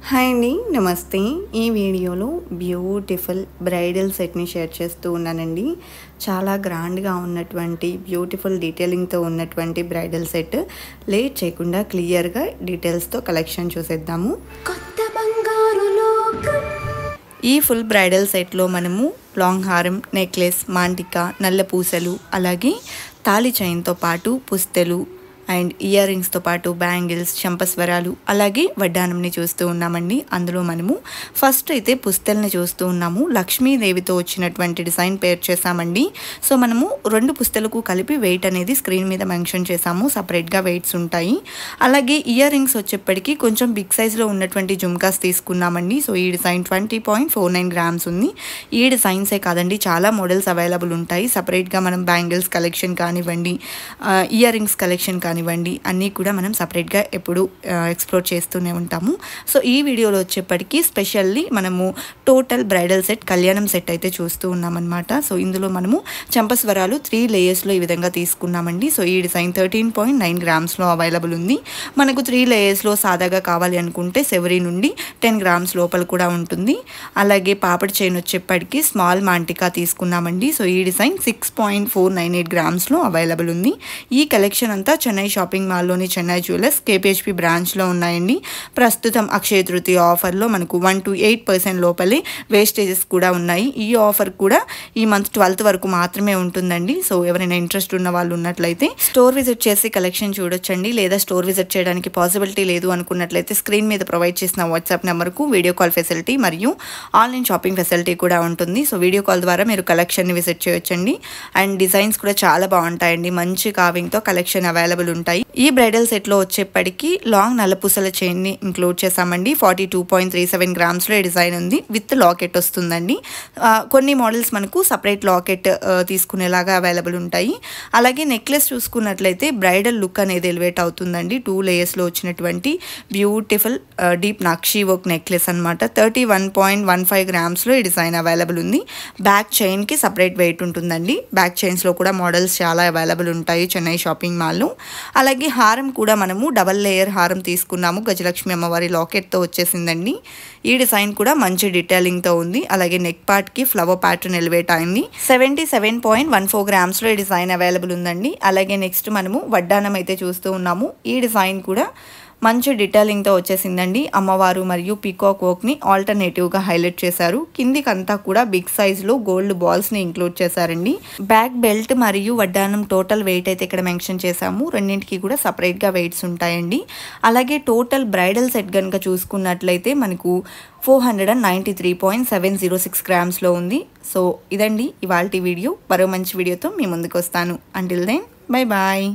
Hi అండి, నమస్తే. ఈ వీడియోలో బ్యూటిఫుల్ బ్రైడల్ సెట్ని షేర్ చేస్తూ ఉన్నానండి. చాలా గ్రాండ్గా ఉన్నటువంటి బ్యూటిఫుల్ డీటెయిలింగ్తో ఉన్నటువంటి బ్రైడల్ సెట్. లేట్ చేయకుండా క్లియర్గా డీటెయిల్స్తో కలెక్షన్ చూసేద్దాము. ఈ ఫుల్ బ్రైడల్ సెట్లో మనము లాంగ్ హారం, నెక్లెస్, మాంటిక, నల్ల పూసలు, అలాగే తాళి చైన్తో పాటు పుస్తెలు అండ్ ఇయర్ రింగ్స్తో పాటు బ్యాంగిల్స్, చంపస్వరాలు, అలాగే వడ్డానంని చూస్తూ ఉన్నామండి. అందులో మనము ఫస్ట్ అయితే పుస్తెల్ని చూస్తూ ఉన్నాము. లక్ష్మీదేవితో వచ్చినటువంటి డిజైన్ పేర్ చేసామండి. సో మనము రెండు పుస్తెలకు కలిపి వెయిట్ అనేది స్క్రీన్ మీద మెన్షన్ చేసాము. సపరేట్గా వెయిట్స్ ఉంటాయి. అలాగే ఇయర్ రింగ్స్ వచ్చేప్పటికి కొంచెం బిగ్ సైజ్లో ఉన్నటువంటి జుమ్కాస్ తీసుకున్నామండి. సో ఈ డిజైన్ 20.49 గ్రామ్స్ ఉంది. ఈ డిజైన్సే కాదండి, చాలా మోడల్స్ అవైలబుల్ ఉంటాయి. సపరేట్గా మనం బ్యాంగిల్స్ కలెక్షన్ కానివ్వండి, ఇయర్ రింగ్స్ కలెక్షన్ కానివ్వండి, అన్నీ కూడా మనం సపరేట్గా ఎప్పుడు ఎక్స్ప్లోర్ చేస్తూనే ఉంటాము. సో ఈ వీడియోలో వచ్చేప్పటికి స్పెషల్లీ మనము టోటల్ బ్రైడల్ సెట్, కళ్యాణం సెట్ అయితే చూస్తూ ఉన్నామన్నమాట. సో ఇందులో మనము చంపస్వరాలు 3 లేయర్స్లో ఈ విధంగా తీసుకున్నామండి. సో ఈ డిజైన్ 13.9 గ్రామ్స్లో అవైలబుల్ ఉంది. మనకు 3 లేయర్స్లో సాదాగా కావాలి అనుకుంటే 7 నుండి 10 గ్రామ్స్ లోపల కూడా ఉంటుంది. అలాగే పాపడి చైన్ వచ్చేప్పటికి స్మాల్ మాంటికా తీసుకున్నామండి. సో ఈ డిజైన్ 6.498 గ్రామ్స్లో అవైలబుల్ ఉంది. ఈ కలెక్షన్ అంతా చెన్నై షాపింగ్ మాల్లోని చెన్నై జ్యువెలర్స్ KPHP బ్రాంచ్లో ఉన్నాయండి. ప్రస్తుతం అక్షయ తృతీయ ఆఫర్లో మనకు 1 to 8% లోపలే వేస్టేజెస్ కూడా ఉన్నాయి. ఈ ఆఫర్ కూడా ఈ మంత్ 12th వరకు మాత్రమే ఉంటుందండి. సో ఎవరైనా ఇంట్రెస్ట్ ఉన్న వాళ్ళు ఉన్నట్లయితే స్టోర్ విజిట్ చేసి కలెక్షన్ చూడొచ్చండి. లేదా స్టోర్ విజిట్ చేయడానికి పాసిబిలిటీ లేదు అనుకున్నట్లయితే స్క్రీన్ మీద ప్రొవైడ్ చేసిన వాట్సాప్ నెంబర్కు వీడియో కాల్ ఫెసిలిటీ మరియు ఆన్లైన్ షాపింగ్ ఫెసిలిటీ కూడా ఉంటుంది. సో వీడియో కాల్ ద్వారా మీరు కలెక్షన్ని విజిట్ చేయొచ్చండి. అండ్ డిజైన్స్ కూడా చాలా బాగుంటాయండి. మంచి కావింగ్తో కలెక్షన్ అవైలబుల్ ఉంటాయి. ఈ బ్రైడల్ సెట్లో వచ్చేప్పటికి లాంగ్ నల్లపూసల చైన్ని ఇంక్లూడ్ చేసామండి. 42.37 గ్రామ్స్లో ఈ డిజైన్ ఉంది. విత్ లాకెట్ వస్తుందండి. కొన్ని మోడల్స్ మనకు సపరేట్ లాకెట్ తీసుకునేలాగా అవైలబుల్ ఉంటాయి. అలాగే నెక్లెస్ చూసుకున్నట్లయితే బ్రైడల్ లుక్ అనేది ఎలివేట్ అవుతుందండి. 2 లేయర్స్లో వచ్చినటువంటి beautiful deep nakshi work necklace అనమాట. 31.15 గ్రామ్స్లో ఈ డిజైన్ అవైలబుల్ ఉంది. బ్యాక్ చైన్కి సపరేట్ వెయిట్ ఉంటుందండి. బ్యాక్ చైన్స్లో కూడా మోడల్స్ చాలా అవైలబుల్ ఉంటాయి చెన్నై షాపింగ్ మాల్లో. అలాగే హారం కూడా మనము డబల్ లేయర్ హారం తీసుకున్నాము. గజలక్ష్మి అమ్మవారి లాకెట్తో వచ్చేసిందండి. ఈ డిజైన్ కూడా మంచి డీటెయిలింగ్తో ఉంది. అలాగే నెక్ పార్ట్కి ఫ్లవర్ ప్యాటర్న్ ఎలివేట్ అయింది. 77.14 గ్రామ్స్లో ఈ డిజైన్ అవైలబుల్ ఉందండి. అలాగే నెక్స్ట్ మనము వడ్డానం అయితే చూస్తూ ఉన్నాము. ఈ డిజైన్ కూడా మంచి డీటెయిలింగ్తో వచ్చేసిందండి. అమ్మవారు మరియు పీకాక్ వర్క్ని ఆల్టర్నేటివ్గా హైలైట్ చేశారు. కిందికంతా కూడా బిగ్ సైజ్లో గోల్డ్ బాల్స్ని ఇంక్లూడ్ చేశారండి. బ్యాక్ బెల్ట్ మరియు వడ్డానం టోటల్ వెయిట్ అయితే ఇక్కడ మెన్షన్ చేశాము. రెండింటికి కూడా సపరేట్గా వెయిట్స్ ఉంటాయండి. అలాగే టోటల్ బ్రైడల్ సెట్ కనుక చూసుకున్నట్లయితే మనకు 493.706 గ్రామ్స్లో ఉంది. సో ఇదండి ఇవాల్టి వీడియో. మరో మంచి వీడియోతో మీ ముందుకు వస్తాను. Until then bye bye.